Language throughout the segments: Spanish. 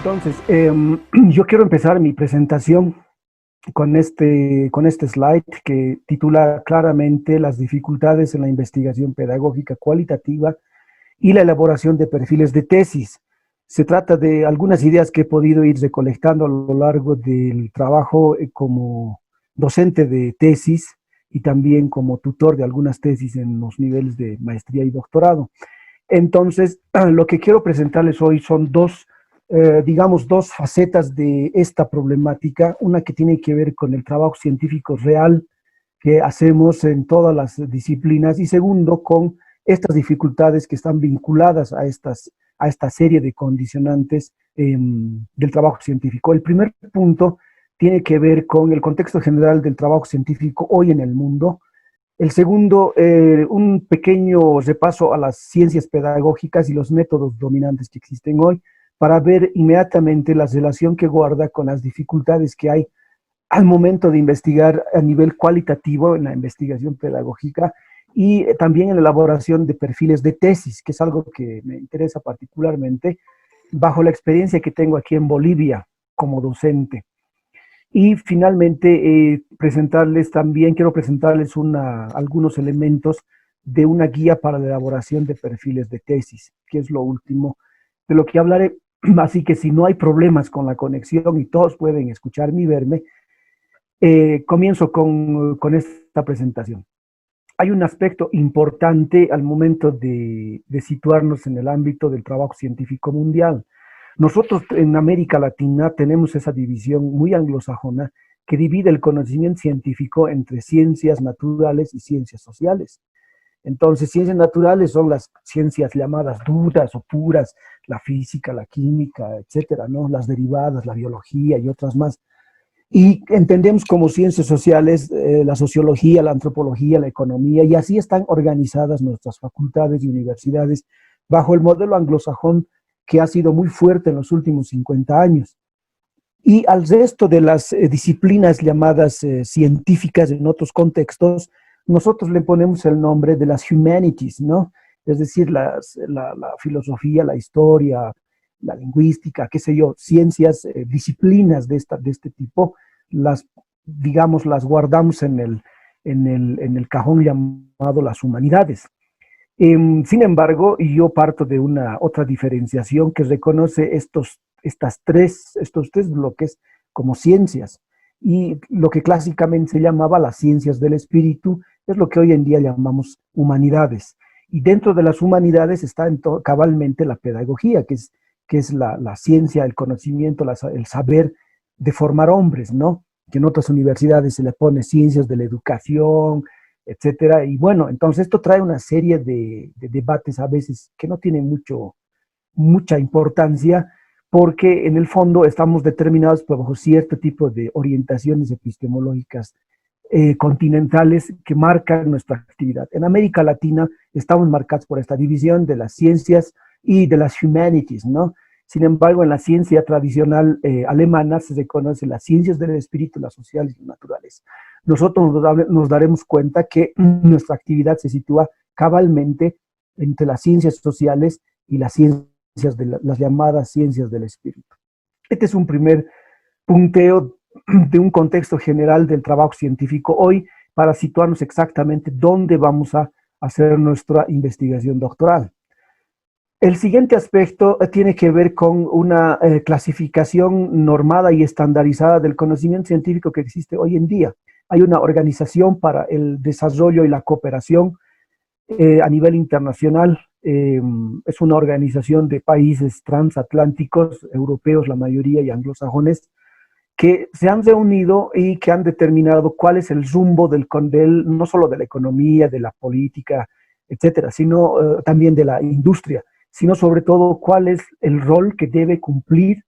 Entonces, yo quiero empezar mi presentación con este slide que titula claramente las dificultades en la investigación pedagógica cualitativa y la elaboración de perfiles de tesis. Se trata de algunas ideas que he podido ir recolectando a lo largo del trabajo como docente de tesis y también como tutor de algunas tesis en los niveles de maestría y doctorado. Entonces, lo que quiero presentarles hoy son digamos, dos facetas de esta problemática. Una que tiene que ver con el trabajo científico real que hacemos en todas las disciplinas y segundo, con estas dificultades que están vinculadas a esta serie de condicionantes del trabajo científico. El primer punto tiene que ver con el contexto general del trabajo científico hoy en el mundo. El segundo, un pequeño repaso a las ciencias pedagógicas y los métodos dominantes que existen hoy para ver inmediatamente la relación que guarda con las dificultades que hay al momento de investigar a nivel cualitativo en la investigación pedagógica y también en la elaboración de perfiles de tesis, que es algo que me interesa particularmente bajo la experiencia que tengo aquí en Bolivia como docente. Y finalmente, quiero presentarles algunos elementos de una guía para la elaboración de perfiles de tesis, que es lo último de lo que hablaré. Así que si no hay problemas con la conexión y todos pueden escucharme y verme, comienzo con esta presentación. Hay un aspecto importante al momento de situarnos en el ámbito del trabajo científico mundial. Nosotros en América Latina tenemos esa división muy anglosajona que divide el conocimiento científico entre ciencias naturales y ciencias sociales. Entonces, ciencias naturales son las ciencias llamadas duras o puras, la física, la química, etcétera, ¿no? Las derivadas, la biología y otras más. Y entendemos como ciencias sociales la sociología, la antropología, la economía, y así están organizadas nuestras facultades y universidades bajo el modelo anglosajón que ha sido muy fuerte en los últimos 50 años. Y al resto de las disciplinas llamadas científicas en otros contextos, nosotros le ponemos el nombre de las humanities, ¿no? Es decir, la filosofía, la historia, la lingüística, qué sé yo, ciencias, disciplinas de este tipo, digamos, las guardamos en el cajón llamado las humanidades. Sin embargo, yo parto de una otra diferenciación que reconoce estos tres bloques como ciencias. Y lo que clásicamente se llamaba las ciencias del espíritu es lo que hoy en día llamamos humanidades. Y dentro de las humanidades está cabalmente la pedagogía, que es la ciencia, el conocimiento, el saber de formar hombres, ¿no? Que en otras universidades se le pone ciencias de la educación, etcétera. Y bueno, entonces esto trae una serie de debates a veces que no tienen mucha importancia, porque en el fondo estamos determinados por cierto tipo de orientaciones epistemológicas continentales que marcan nuestra actividad. En América Latina estamos marcados por esta división de las ciencias y de las humanities, ¿no? Sin embargo, en la ciencia tradicional alemana se reconoce las ciencias del espíritu, las sociales y las naturales. Nosotros nos daremos cuenta que nuestra actividad se sitúa cabalmente entre las ciencias sociales y las ciencias las llamadas ciencias del espíritu. Este es un primer punteo de un contexto general del trabajo científico hoy para situarnos exactamente dónde vamos a hacer nuestra investigación doctoral. El siguiente aspecto tiene que ver con una clasificación normada y estandarizada del conocimiento científico que existe hoy en día. Hay una organización para el desarrollo y la cooperación a nivel internacional. Es una organización de países transatlánticos, europeos la mayoría y anglosajones, que se han reunido y que han determinado cuál es el rumbo no solo de la economía, de la política, etcétera, sino también de la industria, sino sobre todo cuál es el rol que debe cumplir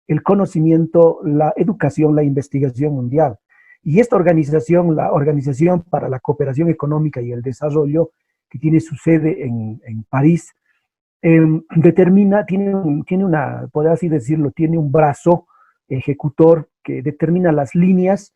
el conocimiento, la educación, la investigación mundial. Y esta organización, la Organización para la Cooperación Económica y el Desarrollo, que tiene su sede en París, podría así decirlo, tiene un brazo ejecutor que determina las líneas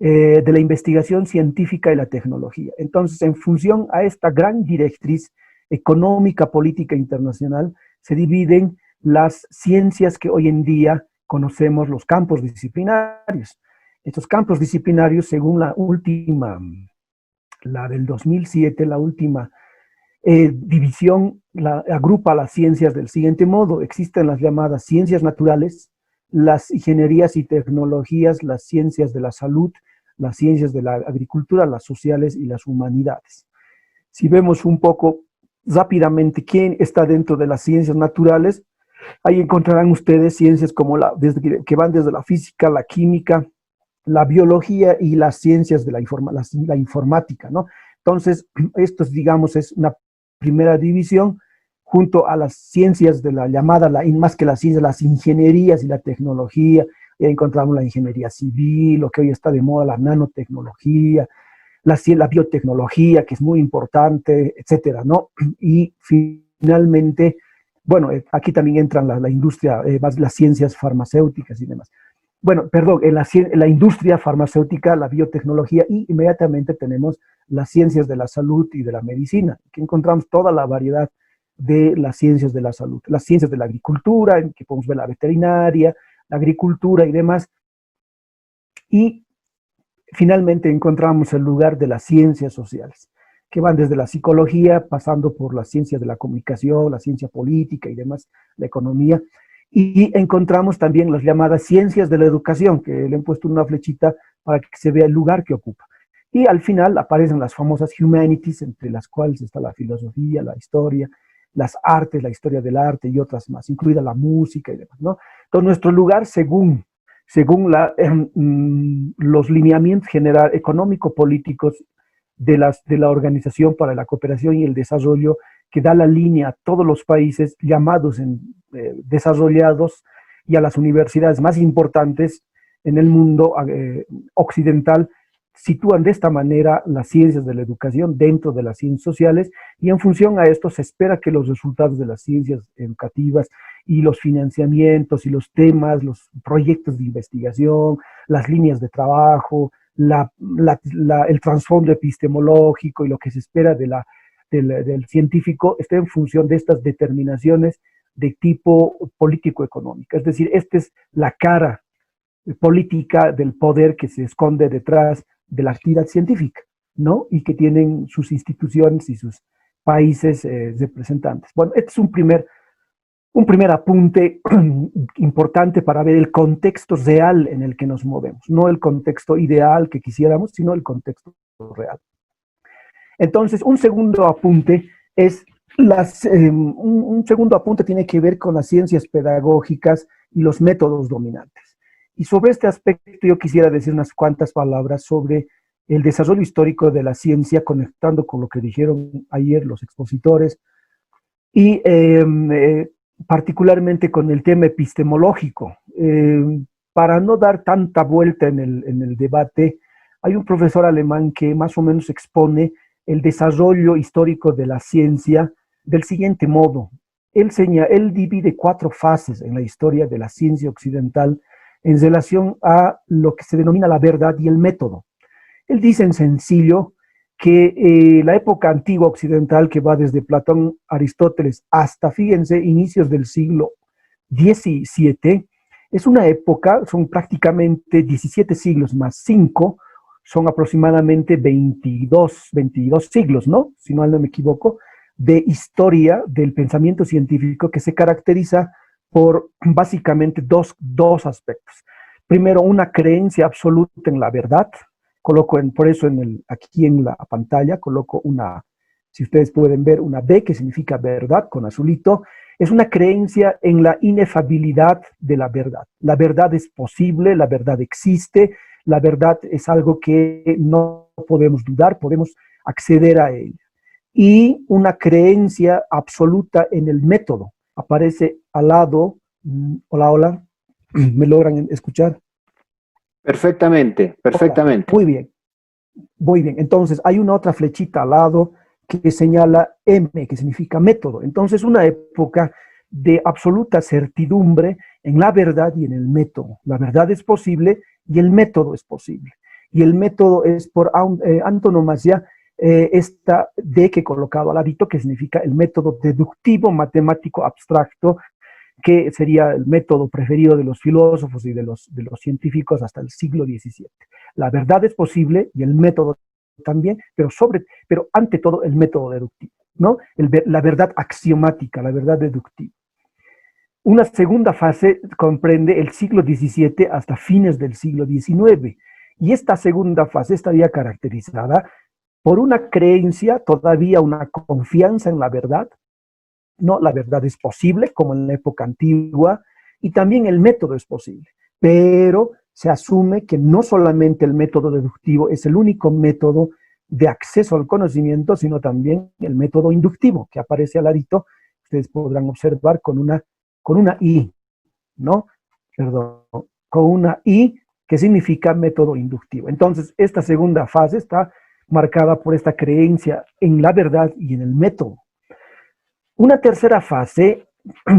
de la investigación científica y la tecnología. Entonces, en función a esta gran directriz económica, política internacional, se dividen las ciencias que hoy en día conocemos, los campos disciplinarios. Estos campos disciplinarios, según la última, la del 2007, la última división, agrupa las ciencias del siguiente modo. Existen las llamadas ciencias naturales, las ingenierías y tecnologías, las ciencias de la salud, las ciencias de la agricultura, las sociales y las humanidades. Si vemos un poco rápidamente quién está dentro de las ciencias naturales, ahí encontrarán ustedes ciencias como que van desde la física, la química, la biología y las ciencias de la informática, ¿no? Entonces, esto, digamos, es una primera división junto a las ciencias de la llamada, más que las ciencias, las ingenierías y la tecnología. Ya encontramos la ingeniería civil, lo que hoy está de moda, la nanotecnología, la biotecnología, que es muy importante, etcétera, ¿no? Y finalmente, bueno, aquí también entran la industria, las ciencias farmacéuticas y demás. Bueno, perdón, en la industria farmacéutica, la biotecnología, y inmediatamente tenemos las ciencias de la salud y de la medicina, que encontramos toda la variedad de las ciencias de la salud, las ciencias de la agricultura, en que podemos ver la veterinaria, la agricultura y demás. Y finalmente encontramos el lugar de las ciencias sociales, que van desde la psicología, pasando por las ciencias de la comunicación, la ciencia política y demás, la economía. Y encontramos también las llamadas ciencias de la educación, que le han puesto una flechita para que se vea el lugar que ocupa. Y al final aparecen las famosas humanities, entre las cuales está la filosofía, la historia, las artes, la historia del arte y otras más, incluida la música y demás, ¿no? Entonces, nuestro lugar, según los lineamientos general económico-políticos de la Organización para la Cooperación y el Desarrollo, que da la línea a todos los países llamados desarrollados y a las universidades más importantes en el mundo occidental, sitúan de esta manera las ciencias de la educación dentro de las ciencias sociales, y en función a esto se espera que los resultados de las ciencias educativas y los financiamientos y los temas, los proyectos de investigación, las líneas de trabajo, el trasfondo epistemológico y lo que se espera del científico esté en función de estas determinaciones de tipo político-económica. Es decir, esta es la cara política del poder que se esconde detrás de la actividad científica, ¿no? Y que tienen sus instituciones y sus países representantes. Bueno, este es un primer apunte importante para ver el contexto real en el que nos movemos, no el contexto ideal que quisiéramos, sino el contexto real. Entonces, un segundo apunte tiene que ver con las ciencias pedagógicas y los métodos dominantes. Y sobre este aspecto yo quisiera decir unas cuantas palabras sobre el desarrollo histórico de la ciencia, conectando con lo que dijeron ayer los expositores, y particularmente con el tema epistemológico. Para no dar tanta vuelta en el debate, hay un profesor alemán que más o menos expone el desarrollo histórico de la ciencia del siguiente modo. Él divide 4 fases en la historia de la ciencia occidental en relación a lo que se denomina la verdad y el método. Él dice en sencillo que la época antigua occidental, que va desde Platón, Aristóteles, hasta, fíjense, inicios del siglo XVII, es una época, son prácticamente 17 siglos más 5, son aproximadamente 22 siglos, ¿no? Si no me equivoco, de historia del pensamiento científico que se caracteriza por básicamente dos aspectos. Primero, una creencia absoluta en la verdad. Coloco por eso aquí en la pantalla, coloco si ustedes pueden ver, una B que significa verdad con azulito. Es una creencia en la inefabilidad de la verdad. La verdad es posible, la verdad existe, la verdad es algo que no podemos dudar, podemos acceder a ella. Y una creencia absoluta en el método. Aparece al lado, hola, ¿me logran escuchar? Perfectamente. Hola. Muy bien. Entonces, hay una otra flechita al lado que señala M, que significa método. Entonces, una época de absoluta certidumbre en la verdad y en el método. La verdad es posible y el método es posible. Y el método es por antonomasia esta D que he colocado al ladito, que significa el método deductivo matemático abstracto, que sería el método preferido de los filósofos y de los científicos hasta el siglo XVII. La verdad es posible y el método también, pero ante todo el método deductivo, ¿no? La verdad axiomática, la verdad deductiva. Una segunda fase comprende el siglo XVII hasta fines del siglo XIX. Y esta segunda fase estaría caracterizada por una creencia, todavía una confianza en la verdad, ¿no? La verdad es posible, como en la época antigua, y también el método es posible. Pero se asume que no solamente el método deductivo es el único método de acceso al conocimiento, sino también el método inductivo, que aparece al ladito, ustedes podrán observar con una I, ¿no? Perdón, con una I que significa método inductivo. Entonces, esta segunda fase está marcada por esta creencia en la verdad y en el método. Una tercera fase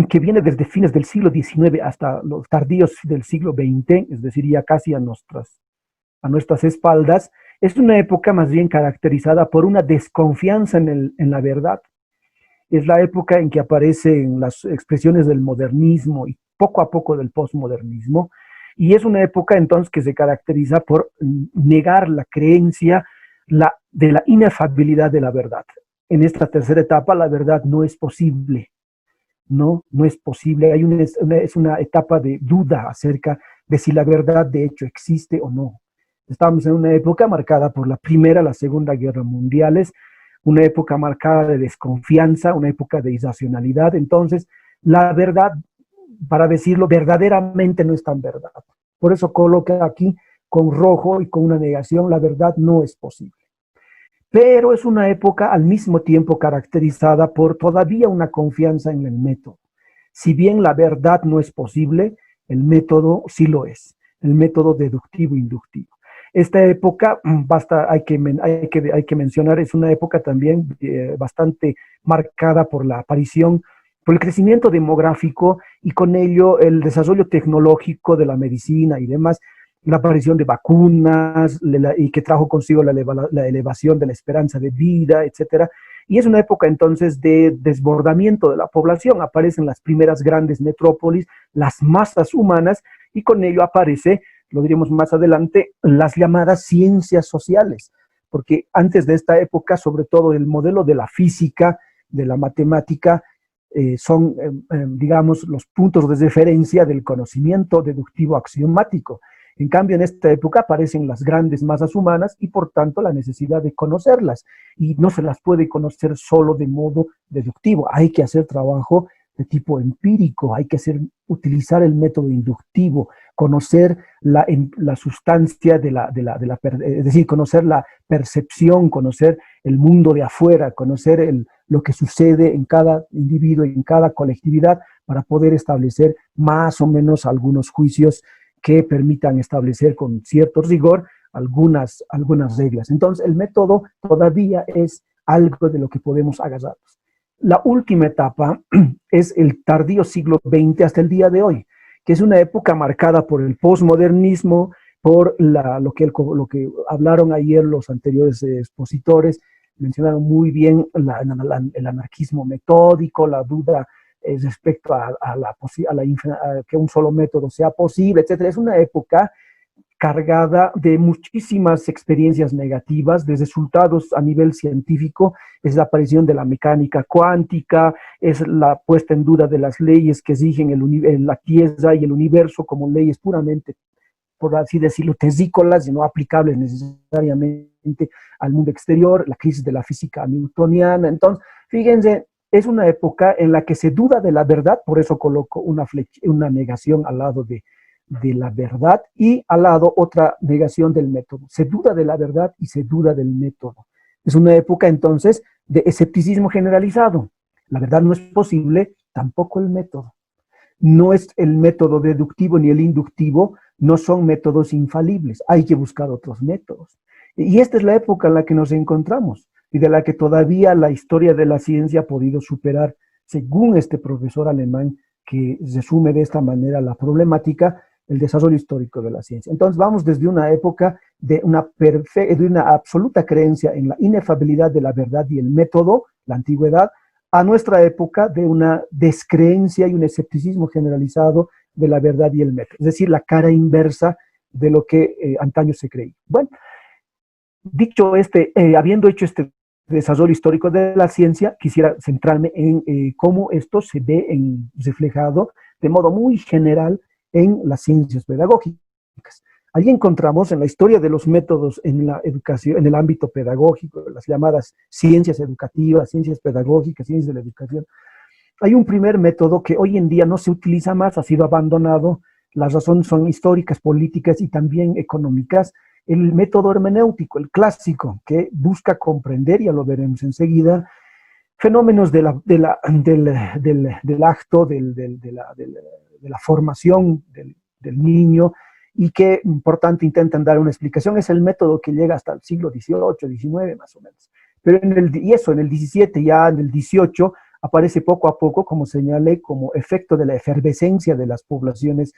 que viene desde fines del siglo XIX hasta los tardíos del siglo XX, es decir, ya casi a nuestras espaldas, es una época más bien caracterizada por una desconfianza en la verdad. Es la época en que aparecen las expresiones del modernismo y poco a poco del postmodernismo, y es una época entonces que se caracteriza por negar la creencia de la inefabilidad de la verdad. En esta tercera etapa la verdad no es posible, no es posible, es una etapa de duda acerca de si la verdad de hecho existe o no. Estamos en una época marcada por la Primera, la Segunda Guerra Mundiales, una época marcada de desconfianza, una época de irracionalidad. Entonces, la verdad, para decirlo, verdaderamente no es tan verdad. Por eso coloca aquí con rojo y con una negación, la verdad no es posible. Pero es una época al mismo tiempo caracterizada por todavía una confianza en el método. Si bien la verdad no es posible, el método sí lo es, el método deductivo-inductivo. Esta época, hay que mencionar, es una época también bastante marcada por la aparición, por el crecimiento demográfico y con ello el desarrollo tecnológico de la medicina y demás, la aparición de vacunas y que trajo consigo la elevación de la esperanza de vida, etcétera. Y es una época entonces de desbordamiento de la población. Aparecen las primeras grandes metrópolis, las masas humanas, y con ello aparece, lo diremos más adelante, las llamadas ciencias sociales, porque antes de esta época, sobre todo el modelo de la física, de la matemática, son, digamos, los puntos de referencia del conocimiento deductivo axiomático. En cambio, en esta época aparecen las grandes masas humanas y, por tanto, la necesidad de conocerlas. Y no se las puede conocer solo de modo deductivo. Hay que hacer trabajo de tipo empírico, hay que utilizar el método inductivo, conocer la sustancia es decir, conocer la percepción, conocer el mundo de afuera, conocer lo que sucede en cada individuo y en cada colectividad para poder establecer más o menos algunos juicios que permitan establecer con cierto rigor algunas reglas. Entonces, el método todavía es algo de lo que podemos agarrarnos. La última etapa es el tardío siglo XX hasta el día de hoy, que es una época marcada por el posmodernismo, por lo que hablaron ayer los anteriores expositores, mencionaron muy bien el anarquismo metódico, la duda respecto a que un solo método sea posible, etcétera. Es una época cargada de muchísimas experiencias negativas, de resultados a nivel científico, es la aparición de la mecánica cuántica, es la puesta en duda de las leyes que rigen la Tierra y el universo como leyes puramente, por así decirlo, tesícolas y no aplicables necesariamente al mundo exterior, la crisis de la física newtoniana. Entonces, fíjense, es una época en la que se duda de la verdad, por eso coloco una negación al lado de la verdad y al lado otra negación del método. Se duda de la verdad y se duda del método. Es una época entonces de escepticismo generalizado. La verdad no es posible, tampoco el método. No es el método deductivo ni el inductivo, no son métodos infalibles. Hay que buscar otros métodos. Y esta es la época en la que nos encontramos y de la que todavía la historia de la ciencia ha podido superar, según este profesor alemán que resume de esta manera la problemática, el desarrollo histórico de la ciencia. Entonces vamos desde una época de una absoluta creencia en la inefabilidad de la verdad y el método, la antigüedad, a nuestra época de una descreencia y un escepticismo generalizado de la verdad y el método, es decir, la cara inversa de lo que antaño se creía. Bueno, dicho habiendo hecho este desarrollo histórico de la ciencia, quisiera centrarme en cómo esto se ve reflejado de modo muy general en las ciencias pedagógicas. Allí encontramos en la historia de los métodos en la educación, en el ámbito pedagógico, las llamadas ciencias educativas, ciencias pedagógicas, ciencias de la educación. Hay un primer método que hoy en día no se utiliza más, ha sido abandonado. Las razones son históricas, políticas y también económicas. El método hermenéutico, el clásico, que busca comprender, ya lo veremos enseguida, fenómenos del acto, de la formación del niño, y que, por tanto, intentan dar una explicación. Es el método que llega hasta el siglo XVIII, XIX, más o menos. Pero en el XVII, ya en el XVIII, aparece poco a poco, como señalé, como efecto de la efervescencia de las poblaciones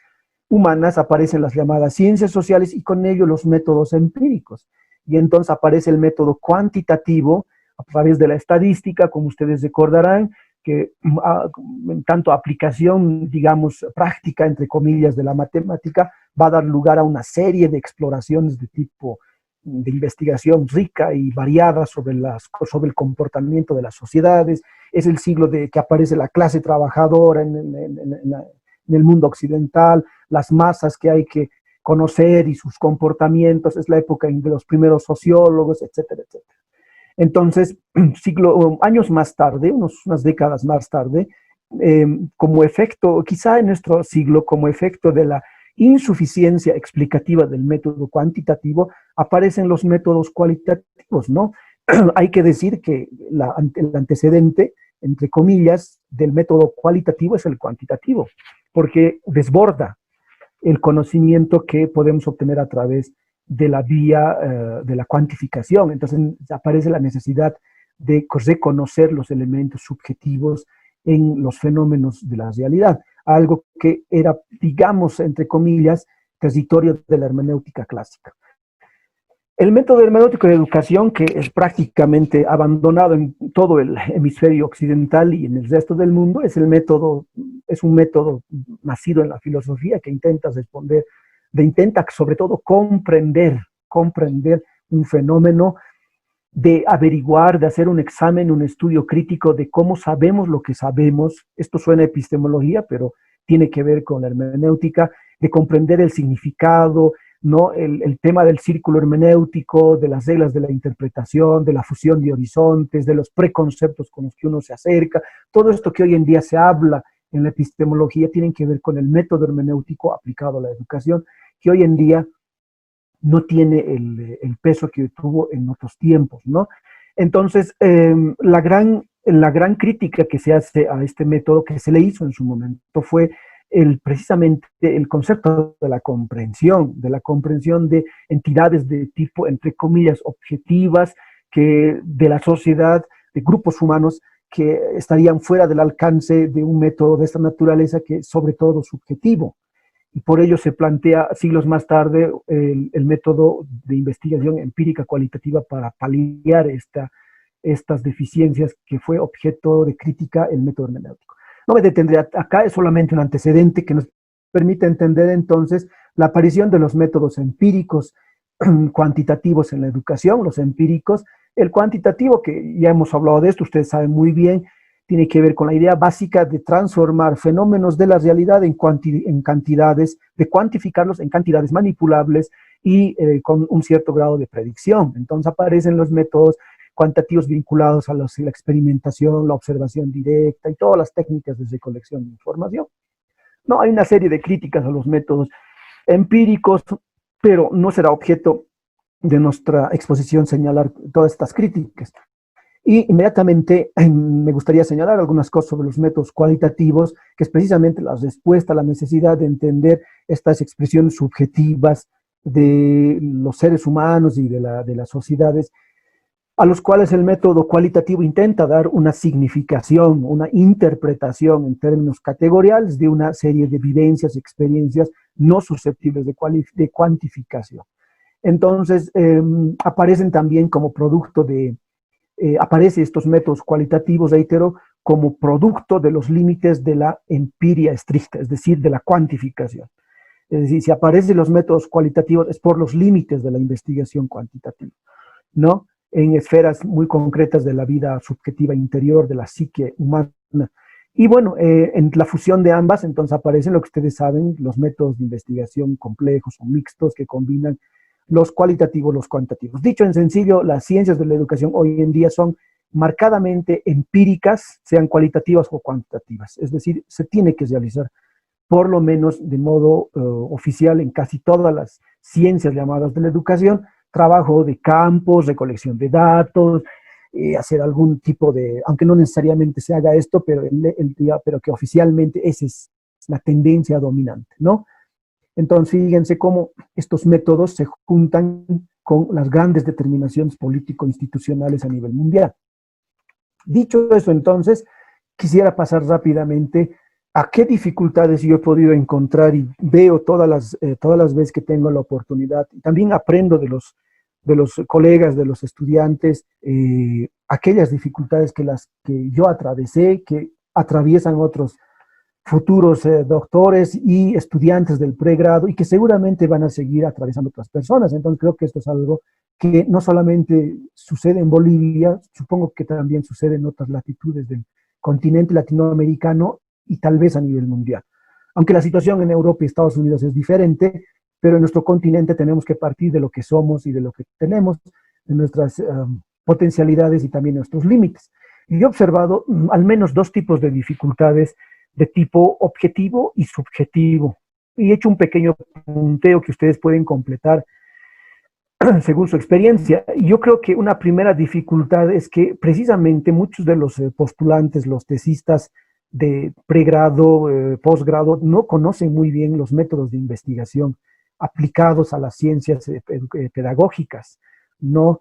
humanas, aparecen las llamadas ciencias sociales y con ello los métodos empíricos. Y entonces aparece el método cuantitativo a través de la estadística, como ustedes recordarán, que en tanto aplicación, digamos, práctica, entre comillas, de la matemática, va a dar lugar a una serie de exploraciones de tipo de investigación rica y variada sobre el comportamiento de las sociedades. Es el siglo de que aparece la clase trabajadora en el mundo occidental, las masas que hay que conocer y sus comportamientos, es la época de los primeros sociólogos, etcétera, etcétera. Entonces, años más tarde, unas décadas más tarde, como efecto, quizá en nuestro siglo, como efecto de la insuficiencia explicativa del método cuantitativo, aparecen los métodos cualitativos, ¿no? Hay que decir que el antecedente, entre comillas, del método cualitativo es el cuantitativo, porque desborda el conocimiento que podemos obtener a través de la vía de la cuantificación. Entonces aparece la necesidad de reconocer los elementos subjetivos en los fenómenos de la realidad, algo que era, digamos, entre comillas, territorio de la hermenéutica clásica. El método hermenéutico de educación, que es prácticamente abandonado en todo el hemisferio occidental y en el resto del mundo, es un método nacido en la filosofía que intenta sobre todo comprender un fenómeno, de averiguar, de hacer un examen, un estudio crítico de cómo sabemos lo que sabemos. Esto suena a epistemología, pero tiene que ver con la hermenéutica, de comprender el significado, ¿no? El tema del círculo hermenéutico, de las reglas de la interpretación, de la fusión de horizontes, de los preconceptos con los que uno se acerca. Todo esto que hoy en día se habla en la epistemología tiene que ver con el método hermenéutico aplicado a la educación, que hoy en día no tiene el peso que tuvo en otros tiempos, ¿no? Entonces, la gran crítica que se hace a este método, que se le hizo en su momento, fue precisamente el concepto de la comprensión de entidades de tipo, entre comillas, objetivas, de la sociedad, de grupos humanos que estarían fuera del alcance de un método de esta naturaleza, que es sobre todo subjetivo. Y por ello se plantea siglos más tarde el método de investigación empírica cualitativa para paliar estas deficiencias que fue objeto de crítica el método hermenéutico. No me detendré acá, es solamente un antecedente que nos permite entender entonces la aparición de los métodos empíricos cuantitativos en la educación, los empíricos. El cuantitativo, que ya hemos hablado de esto, ustedes saben muy bien, tiene que ver con la idea básica de transformar fenómenos de la realidad en cantidades, de cuantificarlos en cantidades manipulables y con un cierto grado de predicción. Entonces aparecen los métodos cuantitativos vinculados a la experimentación, la observación directa y todas las técnicas de recolección de información. No, hay una serie de críticas a los métodos empíricos, pero no será objeto de nuestra exposición señalar todas estas críticas. Y inmediatamente me gustaría señalar algunas cosas sobre los métodos cualitativos, que es precisamente la respuesta a la necesidad de entender estas expresiones subjetivas de los seres humanos y de las sociedades, a los cuales el método cualitativo intenta dar una significación, una interpretación en términos categoriales de una serie de vivencias, experiencias no susceptibles de cuantificación. Entonces, aparecen también como producto de aparecen estos métodos cualitativos, reitero, como producto de los límites de la empiria estricta, es decir, de la cuantificación. Es decir, si aparecen los métodos cualitativos es por los límites de la investigación cuantitativa, ¿no? En esferas muy concretas de la vida subjetiva interior, de la psique humana. Y bueno, en la fusión de ambas, entonces aparecen lo que ustedes saben, los métodos de investigación complejos o mixtos que combinan los cualitativos, los cuantitativos. Dicho en sencillo, las ciencias de la educación hoy en día son marcadamente empíricas, sean cualitativas o cuantitativas. Es decir, se tiene que realizar, por lo menos de modo oficial, en casi todas las ciencias llamadas de la educación, trabajo de campos, recolección de datos, hacer algún tipo de, aunque no necesariamente se haga esto, pero que oficialmente esa es la tendencia dominante, ¿no? Entonces, fíjense cómo estos métodos se juntan con las grandes determinaciones político-institucionales a nivel mundial. Dicho eso, entonces, quisiera pasar rápidamente a qué dificultades yo he podido encontrar y veo todas las veces que tengo la oportunidad. Y también aprendo de los colegas, de los estudiantes, aquellas dificultades que yo atravesé, que atraviesan otros futuros doctores y estudiantes del pregrado y que seguramente van a seguir atravesando otras personas. Entonces creo que esto es algo que no solamente sucede en Bolivia, supongo que también sucede en otras latitudes del continente latinoamericano y tal vez a nivel mundial. Aunque la situación en Europa y Estados Unidos es diferente, pero en nuestro continente tenemos que partir de lo que somos y de lo que tenemos, de nuestras potencialidades y también nuestros límites. Y yo he observado al menos dos tipos de dificultades de tipo objetivo y subjetivo. Y he hecho un pequeño punteo que ustedes pueden completar según su experiencia. Yo creo que una primera dificultad es que precisamente muchos de los postulantes, los tesistas de pregrado, posgrado, no conocen muy bien los métodos de investigación aplicados a las ciencias pedagógicas. No,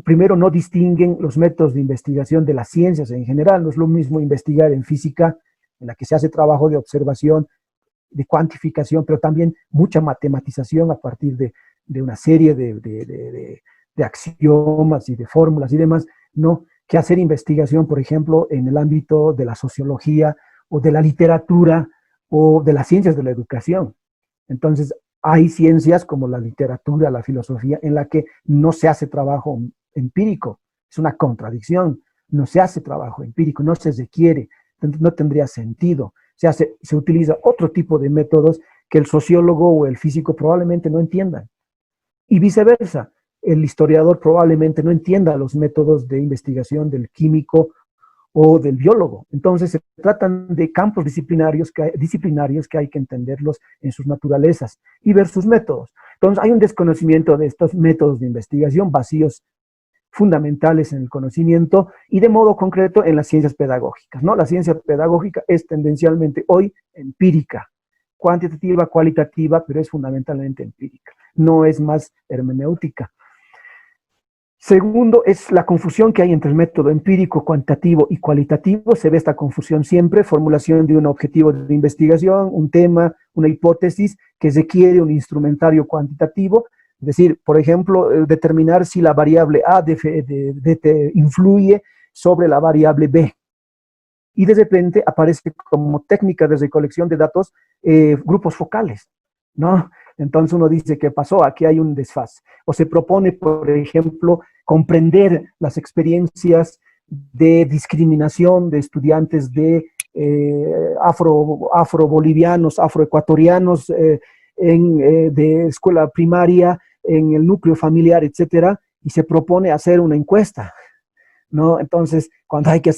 primero, no distinguen los métodos de investigación de las ciencias en general. No es lo mismo investigar en física, en la que se hace trabajo de observación, de cuantificación, pero también mucha matematización a partir de una serie de axiomas y de fórmulas y demás, ¿no? Que hacer investigación, por ejemplo, en el ámbito de la sociología o de la literatura o de las ciencias de la educación. Entonces, hay ciencias como la literatura, la filosofía, en la que no se hace trabajo empírico. Es una contradicción. No se hace trabajo empírico, no se requiere, no tendría sentido. Se utiliza otro tipo de métodos que el sociólogo o el físico probablemente no entiendan. Y viceversa, el historiador probablemente no entienda los métodos de investigación del químico o del biólogo. Entonces se tratan de campos disciplinarios que hay que entenderlos en sus naturalezas y ver sus métodos. Entonces hay un desconocimiento de estos métodos de investigación, vacíos fundamentales en el conocimiento y de modo concreto en las ciencias pedagógicas, ¿no? La ciencia pedagógica es tendencialmente hoy empírica, cuantitativa, cualitativa, pero es fundamentalmente empírica, no es más hermenéutica. Segundo, es la confusión que hay entre el método empírico, cuantitativo y cualitativo. Se ve esta confusión siempre, formulación de un objetivo de investigación, un tema, una hipótesis que requiere un instrumentario cuantitativo. Es decir, por ejemplo, determinar si la variable A influye sobre la variable B. Y de repente aparece como técnica de recolección de datos grupos focales, ¿no? Entonces uno dice, ¿qué pasó? Aquí hay un desfase. O se propone, por ejemplo, comprender las experiencias de discriminación de estudiantes de afro-bolivianos, afroecuatorianos de escuela primaria, en el núcleo familiar, etcétera, y se propone hacer una encuesta, ¿no? Entonces, cuando hay que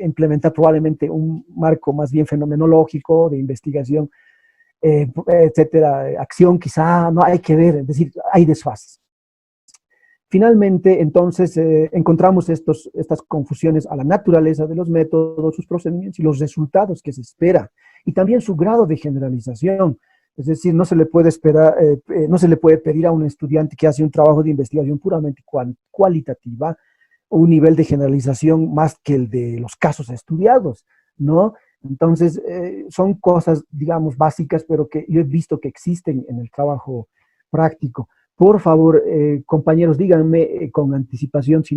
implementar probablemente un marco más bien fenomenológico de investigación, etcétera, acción quizá, no hay que ver, es decir, hay desfases. Finalmente, entonces, encontramos estas confusiones a la naturaleza de los métodos, sus procedimientos y los resultados que se espera, y también su grado de generalización. Es decir, no se le puede esperar, no se le puede pedir a un estudiante que hace un trabajo de investigación puramente cualitativa un nivel de generalización más que el de los casos estudiados, ¿no? Entonces, son cosas, digamos, básicas, pero que yo he visto que existen en el trabajo práctico. Por favor, compañeros, díganme con anticipación si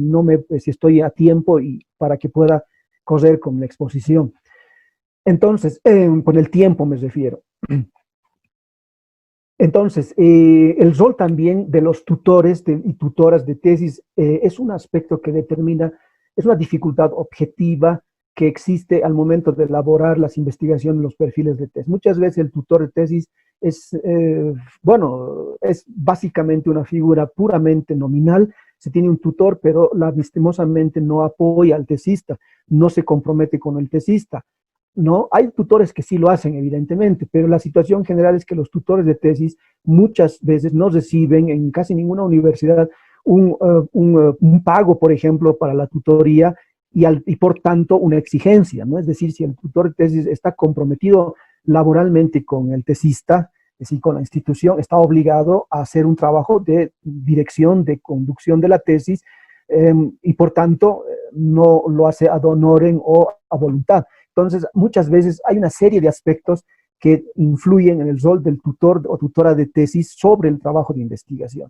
estoy a tiempo y para que pueda correr con la exposición. Entonces, con el tiempo me refiero. Entonces, el rol también de los tutores y tutoras de tesis es un aspecto que determina, es una dificultad objetiva que existe al momento de elaborar las investigaciones, los perfiles de tesis. Muchas veces el tutor de tesis es, bueno, es básicamente una figura puramente nominal. Se tiene un tutor, pero lastimosamente no apoya al tesista, no se compromete con el tesista. ¿No? Hay tutores que sí lo hacen, evidentemente, pero la situación general es que los tutores de tesis muchas veces no reciben en casi ninguna universidad un pago, por ejemplo, para la tutoría y por tanto una exigencia, ¿no? Es decir, si el tutor de tesis está comprometido laboralmente con el tesista, es decir, con la institución, está obligado a hacer un trabajo de dirección, de conducción de la tesis, y por tanto no lo hace ad honorem o a voluntad. Entonces, muchas veces hay una serie de aspectos que influyen en el rol del tutor o tutora de tesis sobre el trabajo de investigación.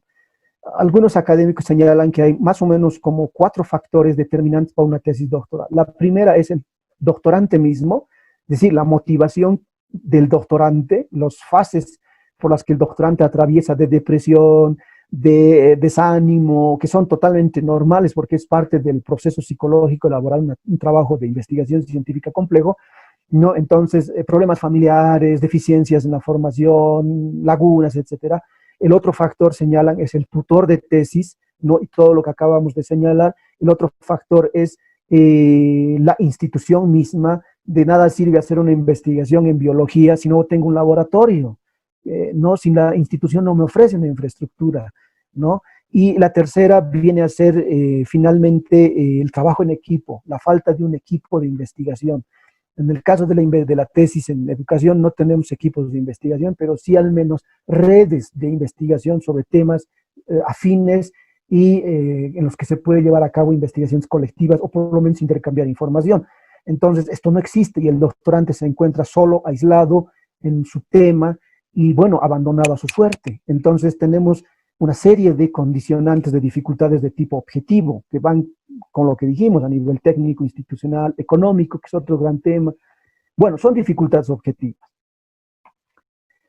Algunos académicos señalan que hay más o menos como 4 factores determinantes para una tesis doctoral. La primera es el doctorante mismo, es decir, la motivación del doctorante, las fases por las que el doctorante atraviesa de depresión, de desánimo, que son totalmente normales porque es parte del proceso psicológico elaborar un trabajo de investigación científica complejo, ¿no? Entonces, problemas familiares, deficiencias en la formación, lagunas, etcétera. El otro factor, señalan, es el tutor de tesis, ¿no? Y todo lo que acabamos de señalar. El otro factor es la institución misma. De nada sirve hacer una investigación en biología si no tengo un laboratorio. ¿No? Si la institución no me ofrece una infraestructura, ¿no? Y la tercera viene a ser finalmente el trabajo en equipo, la falta de un equipo de investigación. En el caso de la tesis en educación no tenemos equipos de investigación, pero sí al menos redes de investigación sobre temas afines y en los que se puede llevar a cabo investigaciones colectivas o por lo menos intercambiar información. Entonces, esto no existe y el doctorante se encuentra solo, aislado en su tema, y bueno, abandonado a su suerte. Entonces tenemos una serie de condicionantes de dificultades de tipo objetivo que van con lo que dijimos a nivel técnico, institucional, económico, que es otro gran tema. Bueno, son dificultades objetivas.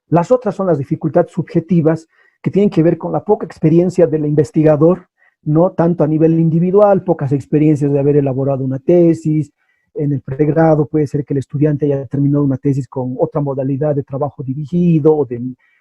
Las otras son las dificultades subjetivas que tienen que ver con la poca experiencia del investigador, no tanto a nivel individual, pocas experiencias de haber elaborado una tesis. En el pregrado puede ser que el estudiante haya terminado una tesis con otra modalidad de trabajo dirigido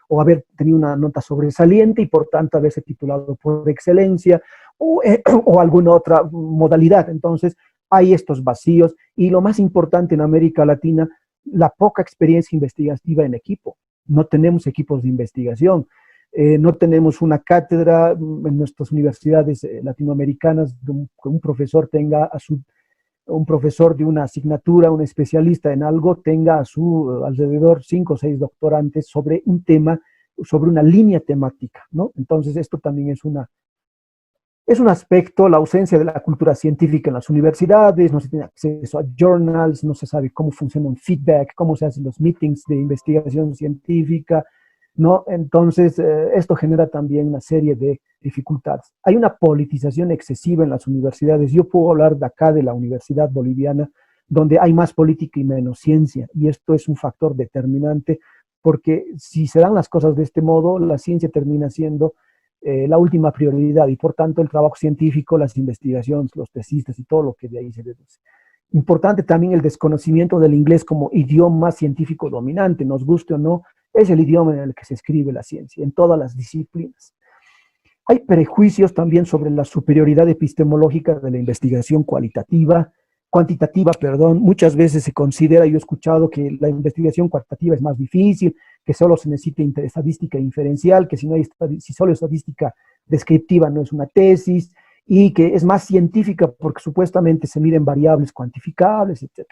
o haber tenido una nota sobresaliente y por tanto haberse titulado por excelencia o alguna otra modalidad. Entonces hay estos vacíos y lo más importante en América Latina, la poca experiencia investigativa en equipo. No tenemos equipos de investigación. No tenemos una cátedra en nuestras universidades latinoamericanas que un profesor tenga un profesor de una asignatura, un especialista en algo, tenga a su alrededor 5 o 6 doctorantes sobre un tema, sobre una línea temática, ¿no? Entonces, esto también es un aspecto, la ausencia de la cultura científica en las universidades, no se tiene acceso a journals, no se sabe cómo funciona un feedback, cómo se hacen los meetings de investigación científica, ¿no? Entonces, esto genera también una serie de dificultades. Hay una politización excesiva en las universidades. Yo puedo hablar de acá de la Universidad Boliviana, donde hay más política y menos ciencia, y esto es un factor determinante, porque si se dan las cosas de este modo, la ciencia termina siendo la última prioridad, y por tanto el trabajo científico, las investigaciones, los tesistas y todo lo que de ahí se deduce. Importante también el desconocimiento del inglés como idioma científico dominante, nos guste o no, es el idioma en el que se escribe la ciencia, en todas las disciplinas. Hay prejuicios también sobre la superioridad epistemológica de la investigación cuantitativa, perdón. Muchas veces se considera, yo he escuchado que la investigación cuantitativa es más difícil, que solo se necesita estadística inferencial, que si solo estadística descriptiva no es una tesis, y que es más científica porque supuestamente se miden variables cuantificables, etc.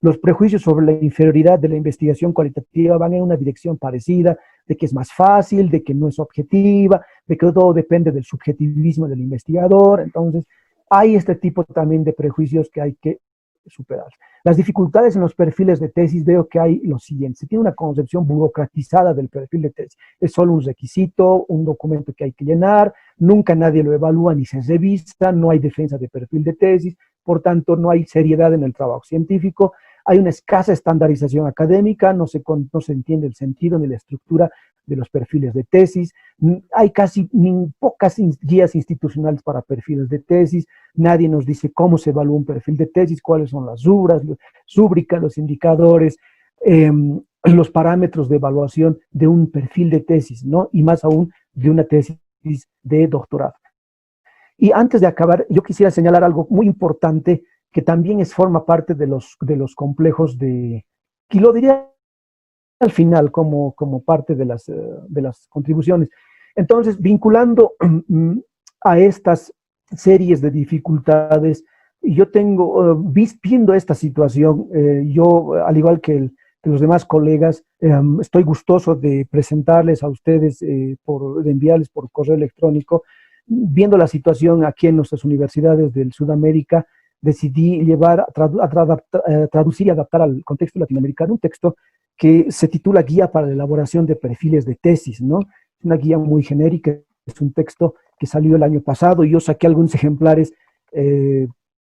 Los prejuicios sobre la inferioridad de la investigación cualitativa van en una dirección parecida, de que es más fácil, de que no es objetiva, de que todo depende del subjetivismo del investigador. Entonces, hay este tipo también de prejuicios que hay que superar. Las dificultades en los perfiles de tesis, veo que hay lo siguiente: se tiene una concepción burocratizada del perfil de tesis. Es solo un requisito, un documento que hay que llenar, nunca nadie lo evalúa ni se revisa, no hay defensa de perfil de tesis, por tanto no hay seriedad en el trabajo científico, hay una escasa estandarización académica, no se entiende el sentido ni la estructura de los perfiles de tesis, hay casi pocas guías institucionales para perfiles de tesis, nadie nos dice cómo se evalúa un perfil de tesis, cuáles son las rúbricas, los indicadores, los parámetros de evaluación de un perfil de tesis, ¿no? Y más aún de una tesis de doctorado. Y antes de acabar, yo quisiera señalar algo muy importante que también forma parte de los complejos y lo diría al final como parte de las contribuciones. Entonces, vinculando a estas series de dificultades, yo tengo, viendo esta situación, yo, al igual que los demás colegas, estoy gustoso de presentarles a ustedes, de enviarles por correo electrónico, viendo la situación aquí en nuestras universidades del Sudamérica, decidí traducir y adaptar al contexto latinoamericano un texto que se titula Guía para la elaboración de perfiles de tesis, ¿no? Es una guía muy genérica, es un texto que salió el año pasado y yo saqué algunos ejemplares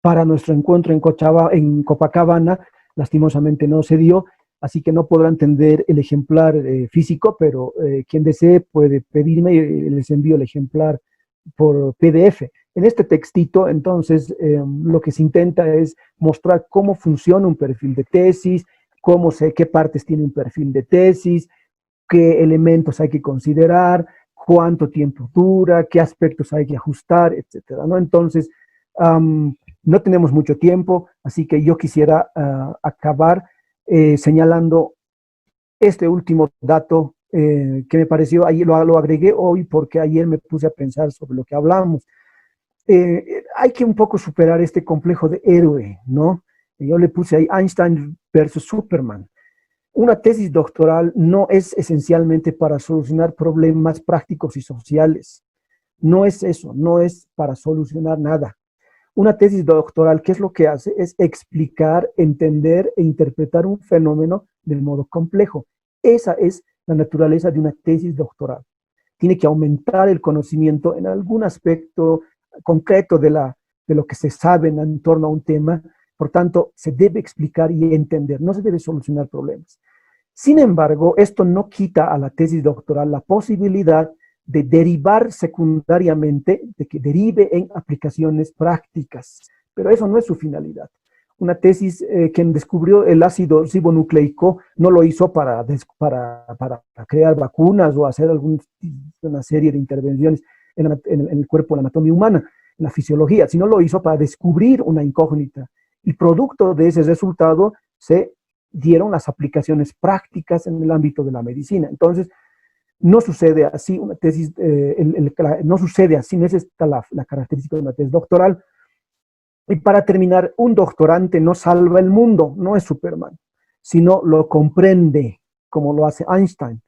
para nuestro encuentro en Copacabana, lastimosamente no se dio, así que no podrán tener el ejemplar físico, pero quien desee puede pedirme y les envío el ejemplar por PDF. En este textito, entonces, lo que se intenta es mostrar cómo funciona un perfil de tesis, qué partes tiene un perfil de tesis, qué elementos hay que considerar, cuánto tiempo dura, qué aspectos hay que ajustar, etcétera, ¿no? Entonces, no tenemos mucho tiempo, así que yo quisiera acabar señalando este último dato que me pareció, ahí lo agregué hoy porque ayer me puse a pensar sobre lo que hablamos. Hay que un poco superar este complejo de héroe, ¿no? Yo le puse ahí Einstein versus Superman. Una tesis doctoral no es esencialmente para solucionar problemas prácticos y sociales. No es eso, no es para solucionar nada. Una tesis doctoral, ¿qué es lo que hace? Es explicar, entender e interpretar un fenómeno de modo complejo. Esa es la naturaleza de una tesis doctoral. Tiene que aumentar el conocimiento en algún aspecto concreto de lo que se sabe en torno a un tema. Por tanto, se debe explicar y entender, no se debe solucionar problemas. Sin embargo, esto no quita a la tesis doctoral la posibilidad de derivar secundariamente, de que derive en aplicaciones prácticas, pero eso no es su finalidad. Una tesis, quien descubrió el ácido ribonucleico no lo hizo para crear vacunas o hacer una serie de intervenciones en el cuerpo, en la anatomía humana, en la fisiología, sino lo hizo para descubrir una incógnita. Y producto de ese resultado se dieron las aplicaciones prácticas en el ámbito de la medicina. Entonces, no sucede así una tesis, no sucede así, no es esta la característica de una tesis doctoral. Y para terminar, un doctorante no salva el mundo, no es Superman, sino lo comprende, como lo hace Einstein,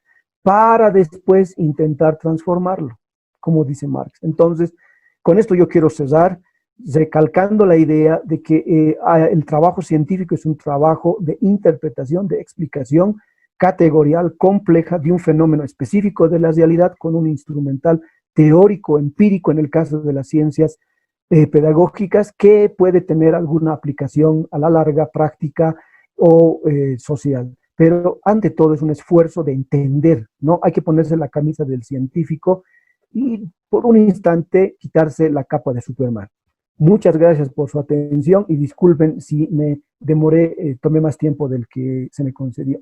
para después intentar transformarlo, como dice Marx. Entonces, con esto yo quiero cerrar, recalcando la idea de que el trabajo científico es un trabajo de interpretación, de explicación categorial, compleja de un fenómeno específico de la realidad con un instrumental teórico, empírico en el caso de las ciencias pedagógicas, que puede tener alguna aplicación a la larga, práctica o social. Pero ante todo es un esfuerzo de entender, ¿no? Hay que ponerse la camisa del científico y por un instante quitarse la capa de Superman. Muchas gracias por su atención y disculpen si me demoré, tomé más tiempo del que se me concedió.